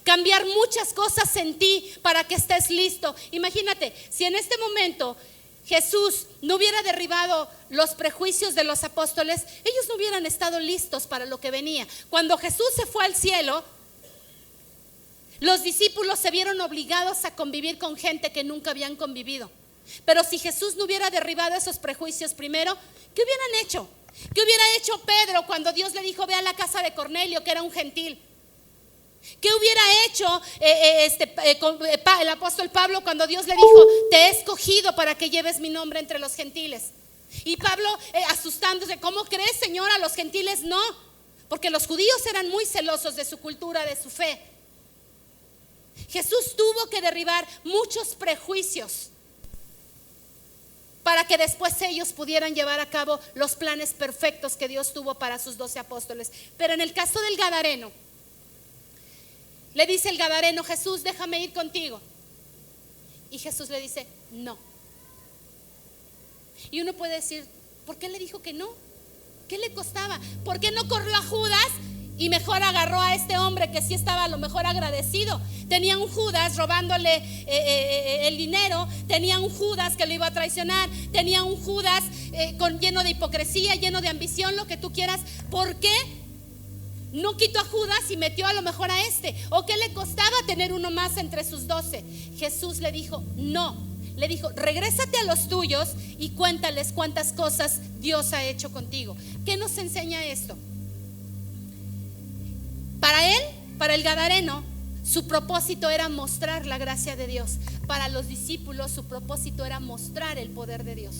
Speaker 1: cambiar muchas cosas en ti para que estés listo. Imagínate, si en este momento Jesús no hubiera derribado los prejuicios de los apóstoles, ellos no hubieran estado listos para lo que venía. Cuando Jesús se fue al cielo, los discípulos se vieron obligados a convivir con gente que nunca habían convivido. Pero si Jesús no hubiera derribado esos prejuicios primero, ¿qué hubieran hecho? ¿Qué hubiera hecho Pedro cuando Dios le dijo, ve a la casa de Cornelio, que era un gentil? ¿Qué hubiera hecho el apóstol Pablo cuando Dios le dijo: te he escogido para que lleves mi nombre entre los gentiles? Y Pablo asustándose: ¿cómo crees, Señor? A los gentiles no, porque los judíos eran muy celosos de su cultura, de su fe. Jesús tuvo que derribar muchos prejuicios para que después ellos pudieran llevar a cabo los planes perfectos que Dios tuvo para sus 12 apóstoles. Pero en el caso del gadareno, le dice el gadareno: Jesús, déjame ir contigo. Y Jesús le dice: no. Y uno puede decir: ¿por qué le dijo que no? ¿Qué le costaba? ¿Por qué no corrió a Judas y mejor agarró a este hombre que sí estaba a lo mejor agradecido? Tenía un Judas robándole el dinero, tenía un Judas que lo iba a traicionar, tenía un Judas lleno de hipocresía, lleno de ambición, lo que tú quieras. ¿Por qué no quitó a Judas y metió a lo mejor a este? ¿O qué le costaba tener uno más entre sus 12? Jesús le dijo: no. Le dijo: regrésate a los tuyos y cuéntales cuántas cosas Dios ha hecho contigo. ¿Qué nos enseña esto? Para él, para el gadareno, su propósito era mostrar la gracia de Dios. Para los discípulos, su propósito era mostrar el poder de Dios.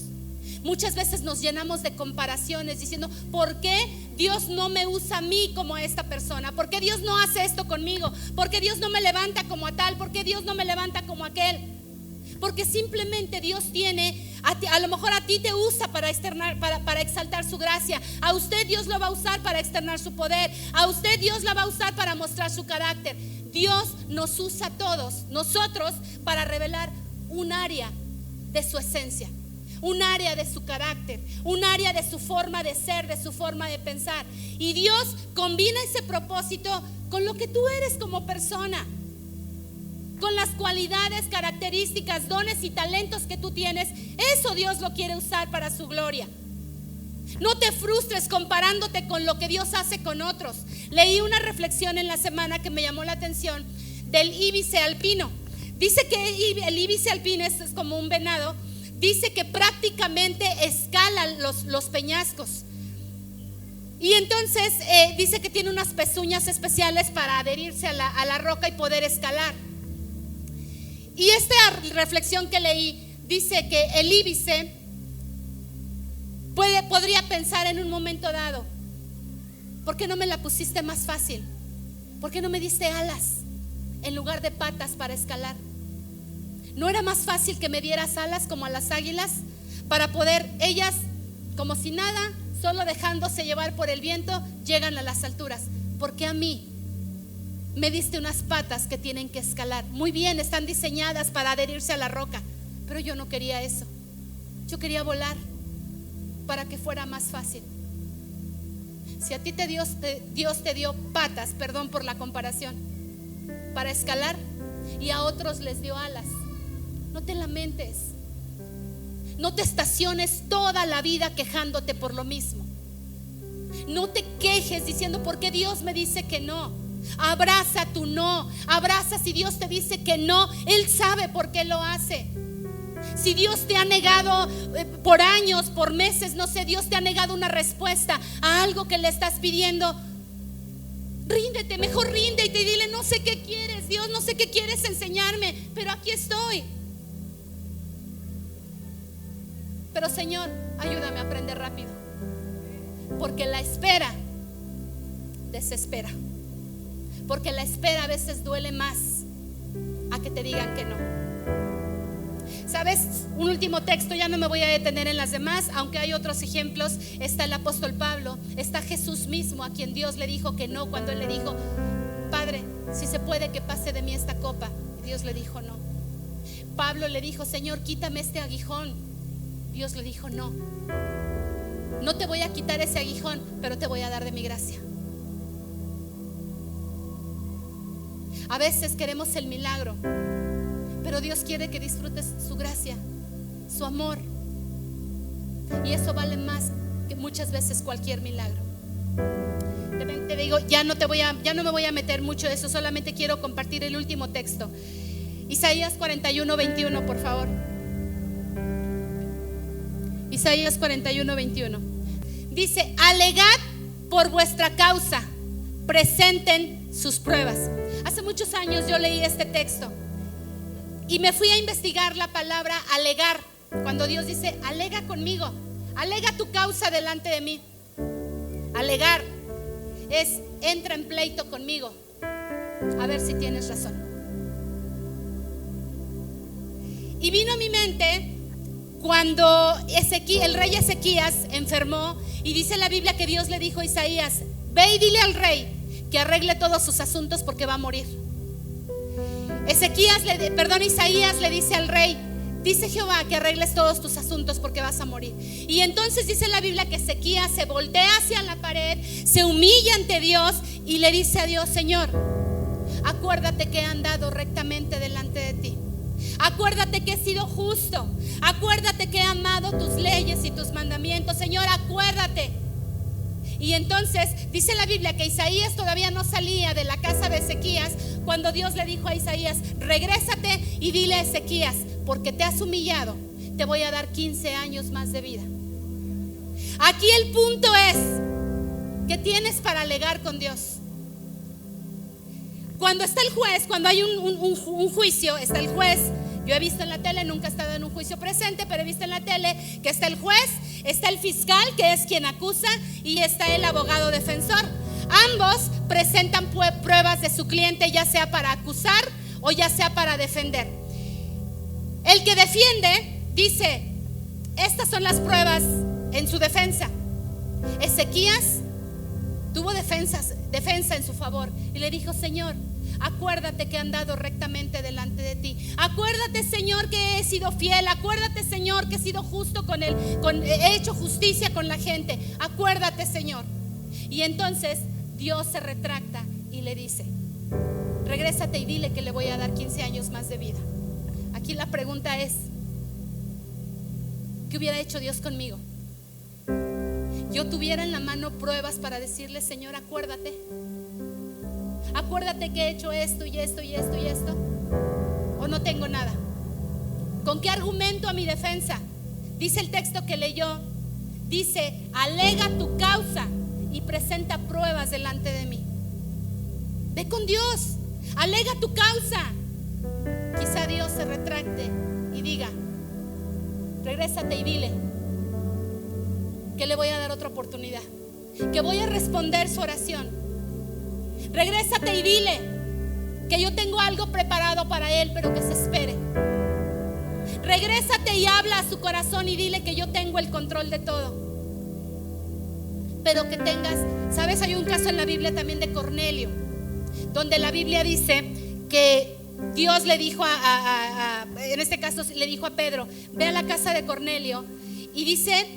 Speaker 1: Muchas veces nos llenamos de comparaciones diciendo: ¿por qué Dios no me usa a mí como a esta persona? ¿Por qué Dios no hace esto conmigo? ¿Por qué Dios no me levanta como a tal? ¿Por qué Dios no me levanta como aquel? Porque simplemente Dios tiene, a lo mejor a ti te usa para exaltar su gracia. A usted Dios lo va a usar para externar su poder. A usted Dios la va a usar para mostrar su carácter. Dios nos usa a todos nosotros para revelar un área de su esencia, un área de su carácter, un área de su forma de ser, de su forma de pensar. Y Dios combina ese propósito con lo que tú eres como persona, con las cualidades, características, dones y talentos que tú tienes. Eso Dios lo quiere usar para su gloria. No te frustres comparándote con lo que Dios hace con otros. Leí una reflexión en la semana que me llamó la atención del íbice alpino. Dice que el íbice alpino es como un venado. Dice que prácticamente escala los peñascos. Y entonces dice que tiene unas pezuñas especiales para adherirse a la roca y poder escalar. Y esta reflexión que leí dice que el íbice podría pensar en un momento dado: ¿por qué no me la pusiste más fácil? ¿Por qué no me diste alas en lugar de patas para escalar? ¿No era más fácil que me dieras alas como a las águilas, para poder ellas, como si nada, solo dejándose llevar por el viento, llegan a las alturas? ¿Por qué a mí me diste unas patas que tienen que escalar? Muy bien, están diseñadas para adherirse a la roca, pero yo no quería eso. Yo quería volar para que fuera más fácil. Si a ti Dios te dio patas, perdón por la comparación, para escalar, y a otros les dio alas, no te lamentes. No te estaciones toda la vida quejándote por lo mismo. No te quejes diciendo: ¿por qué Dios me dice que no? Abraza tu no. Abraza si Dios te dice que no. Él sabe por qué lo hace. Si Dios te ha negado por años, por meses, no sé, Dios te ha negado una respuesta a algo que le estás pidiendo, ríndete, mejor ríndete y dile: no sé qué quieres, Dios, no sé qué quieres enseñarme, pero aquí estoy. Pero Señor, ayúdame a aprender rápido, porque la espera desespera. Porque la espera a veces duele más a que te digan que no. ¿Sabes? Un último texto, ya no me voy a detener en las demás, aunque hay otros ejemplos. Está el apóstol Pablo, está Jesús mismo, a quien Dios le dijo que no cuando él le dijo: Padre, si se puede que pase de mí esta copa. Y Dios le dijo no. Pablo le dijo: Señor, quítame este aguijón. Dios le dijo: no, no te voy a quitar ese aguijón, pero te voy a dar de mi gracia. A veces queremos el milagro, pero Dios quiere que disfrutes su gracia, su amor, y eso vale más que muchas veces cualquier milagro. Te digo, ya no me voy a meter mucho en eso, solamente quiero compartir el último texto. Isaías 41:21, por favor. Isaías 41:21 dice: alegad por vuestra causa, presenten sus pruebas. Hace muchos años yo leí este texto y me fui a investigar la palabra alegar. Cuando Dios dice, alega conmigo, alega tu causa delante de mí. Alegar es, entra en pleito conmigo, a ver si tienes razón. Y vino a mi mente cuando el rey Ezequías enfermó, y dice la Biblia que Dios le dijo a Isaías, ve y dile al rey que arregle todos sus asuntos porque va a morir. Isaías le dice al rey, dice Jehová que arregles todos tus asuntos porque vas a morir. Y entonces dice la Biblia que Ezequías se voltea hacia la pared, se humilla ante Dios y le dice a Dios, Señor, acuérdate que he andado rectamente delante de ti. Acuérdate que he sido justo. Acuérdate que he amado tus leyes y tus mandamientos. Señor, acuérdate. Y entonces dice la Biblia que Isaías todavía no salía de la casa de Ezequías cuando Dios le dijo a Isaías, regrésate y dile a Ezequías, porque te has humillado, te voy a dar 15 años más de vida. Aquí el punto es, ¿qué tienes para alegar con Dios? Cuando está el juez, cuando hay un juicio, está el juez. Yo he visto en la tele, nunca he estado en un juicio presente, pero he visto en la tele que está el juez, está el fiscal, que es quien acusa, y está el abogado defensor. Ambos presentan pruebas de su cliente, ya sea para acusar o ya sea para defender. El que defiende dice, estas son las pruebas en su defensa. Ezequías tuvo defensa en su favor y le dijo, Señor, acuérdate que he andado rectamente delante de ti. Acuérdate, Señor, que he sido fiel. Acuérdate, Señor, que he sido justo he hecho justicia con la gente. Acuérdate, Señor. Y entonces Dios se retracta y le dice, regrésate y dile que le voy a dar 15 años más de vida. Aquí la pregunta es, ¿qué hubiera hecho Dios conmigo? Yo tuviera en la mano pruebas para decirle, Señor, acuérdate que he hecho esto y esto y esto y esto, o no tengo nada. ¿Con qué argumento a mi defensa? Dice el texto que leyó, dice, alega tu causa y presenta pruebas delante de mí. Ve con Dios, alega tu causa. Quizá Dios se retracte y diga, regrésate y dile que le voy a dar otra oportunidad, que voy a responder su oración. Regrésate y dile que yo tengo algo preparado para él, pero que se espere. Regrésate y habla a su corazón y dile que yo tengo el control de todo, pero que tengas, sabes, hay un caso en la Biblia también de Cornelio, donde la Biblia dice que Dios le dijo en este caso le dijo a Pedro, ve a la casa de Cornelio, y dice,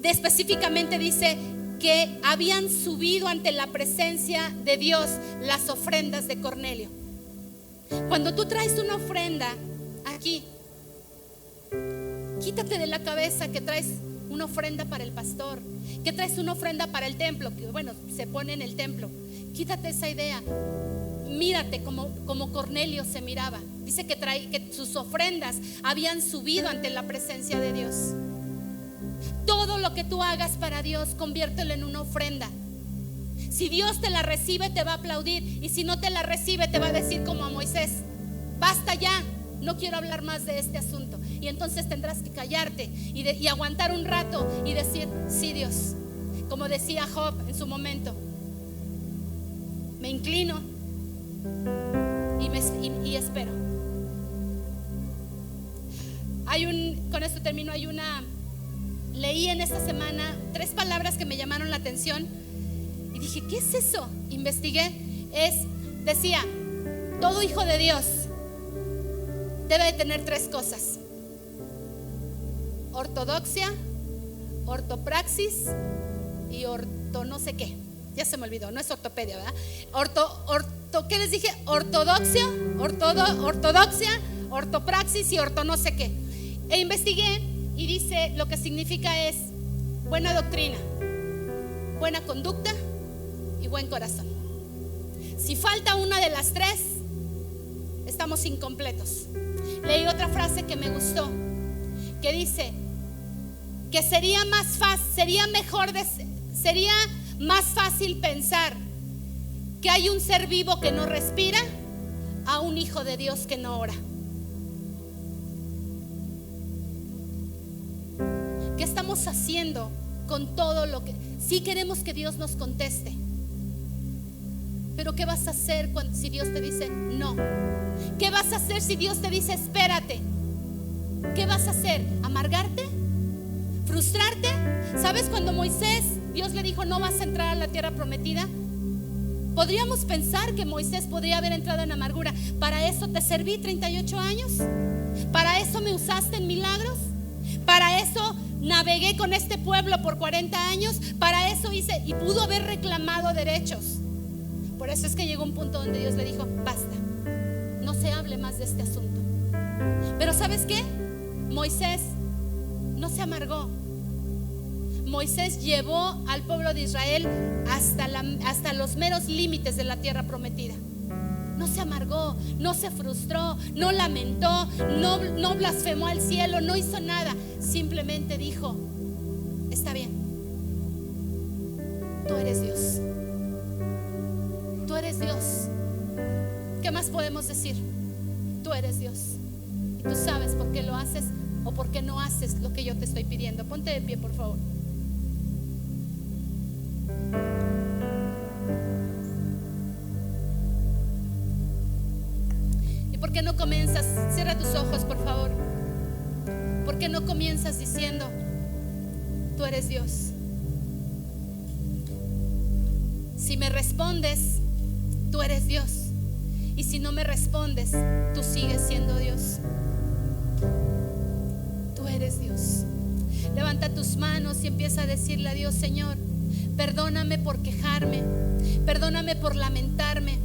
Speaker 1: específicamente dice que habían subido ante la presencia de Dios las ofrendas de Cornelio. Cuando tú traes una ofrenda aquí, quítate de la cabeza que traes una ofrenda para el pastor, que traes una ofrenda para el templo, que bueno, se pone en el templo. Quítate esa idea. Mírate como Cornelio se miraba. Dice que sus ofrendas habían subido ante la presencia de Dios. Todo lo que tú hagas para Dios, conviértelo en una ofrenda. Si Dios te la recibe, te va a aplaudir, y si no te la recibe, te va a decir como a Moisés, basta ya, no quiero hablar más de este asunto. Y entonces tendrás que callarte y aguantar un rato y decir, sí, Dios, como decía Job en su momento, me inclino y espero. Con esto termino. Leí en esta semana 3 palabras que me llamaron la atención y dije, ¿qué es eso? Investigué. Decía, todo hijo de Dios debe de tener 3 cosas: ortodoxia, ortopraxis y orto no sé qué. Ya se me olvidó, no es ortopedia, ¿verdad? ¿Qué les dije? Ortodoxia, ortopraxis y orto no sé qué. E investigué y dice, lo que significa es buena doctrina, buena conducta y buen corazón. Si falta una de las 3, estamos incompletos. Leí otra frase que me gustó, que dice que sería más fácil pensar que hay un ser vivo que no respira a un hijo de Dios que no ora. ¿Qué estamos haciendo con todo lo que... Sí queremos que Dios nos conteste, pero ¿qué vas a hacer si Dios te dice no? ¿Qué vas a hacer si Dios te dice espérate? ¿Qué vas a hacer? ¿Amargarte? ¿Frustrarte? ¿Sabes cuando Moisés, Dios le dijo no vas a entrar a la tierra prometida? Podríamos pensar que Moisés podría haber entrado en amargura. ¿Para eso te serví 38 años? ¿Para eso me usaste en milagros? ¿Para eso navegué con este pueblo por 40 años? ¿Para eso hice? Y pudo haber reclamado derechos. Por eso es que llegó un punto donde Dios le dijo basta, no se hable más de este asunto. Pero ¿sabes qué? Moisés no se amargó. Moisés llevó al pueblo de Israel hasta los meros límites de la tierra prometida. No se amargó, no se frustró, no lamentó, no blasfemó al cielo, no hizo nada. Simplemente dijo: está bien, tú eres Dios. Tú eres Dios. ¿Qué más podemos decir? Tú eres Dios. Y tú sabes por qué lo haces o por qué no haces lo que yo te estoy pidiendo. Ponte de pie, por favor. ¿Y por qué no comienzas? Cierra tus ojos, por favor. ¿Por qué no comienzas diciendo: tú eres Dios? Si me respondes, tú eres Dios. Y si no me respondes, tú sigues siendo Dios. Tú eres Dios. Levanta tus manos y empieza a decirle a Dios: Señor, perdóname por quejarme, perdóname por lamentarme,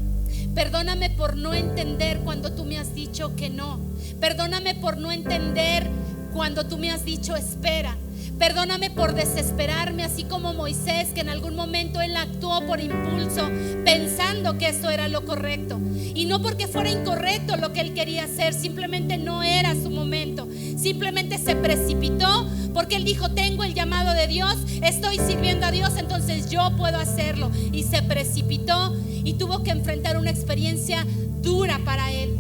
Speaker 1: perdóname por no entender cuando tú me has dicho que no, perdóname por no entender cuando tú me has dicho espera. Perdóname por desesperarme, así como Moisés, que en algún momento él actuó por impulso, pensando que eso era lo correcto. Y no porque fuera incorrecto lo que él quería hacer, simplemente no era su momento. Simplemente se precipitó porque él dijo: tengo el llamado de Dios, estoy sirviendo a Dios, entonces yo puedo hacerlo. Y se precipitó y tuvo que enfrentar una experiencia dura para él.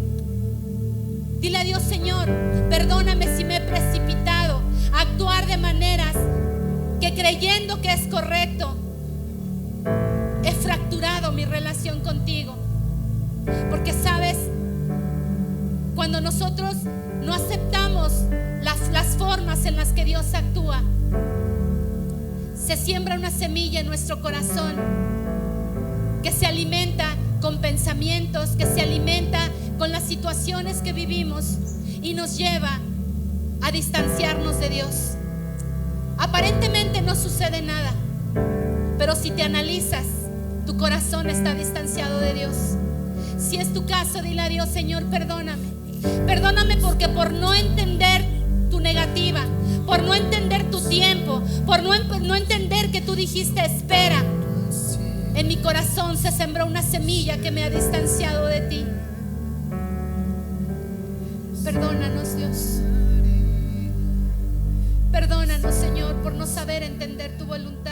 Speaker 1: Dile a Dios: Señor, perdóname si me he precipitado a actuar de maneras que, creyendo que es correcto, he fracturado mi relación contigo. Porque sabes, cuando nosotros no aceptamos las formas en las que Dios actúa, se siembra una semilla en nuestro corazón que se alimenta con pensamientos, que se alimenta con las situaciones que vivimos y nos lleva a distanciarnos de Dios. Aparentemente no sucede nada, pero si te analizas, tu corazón está distanciado de Dios. Si es tu caso, dile a Dios: Señor, perdóname. Perdóname porque por no entender tu negativa, por no entender tu tiempo, por no entender que tú dijiste espera, en mi corazón se sembró una semilla que me ha distanciado de ti. Perdónanos, Dios. Perdónanos, Señor, por no saber entender tu voluntad.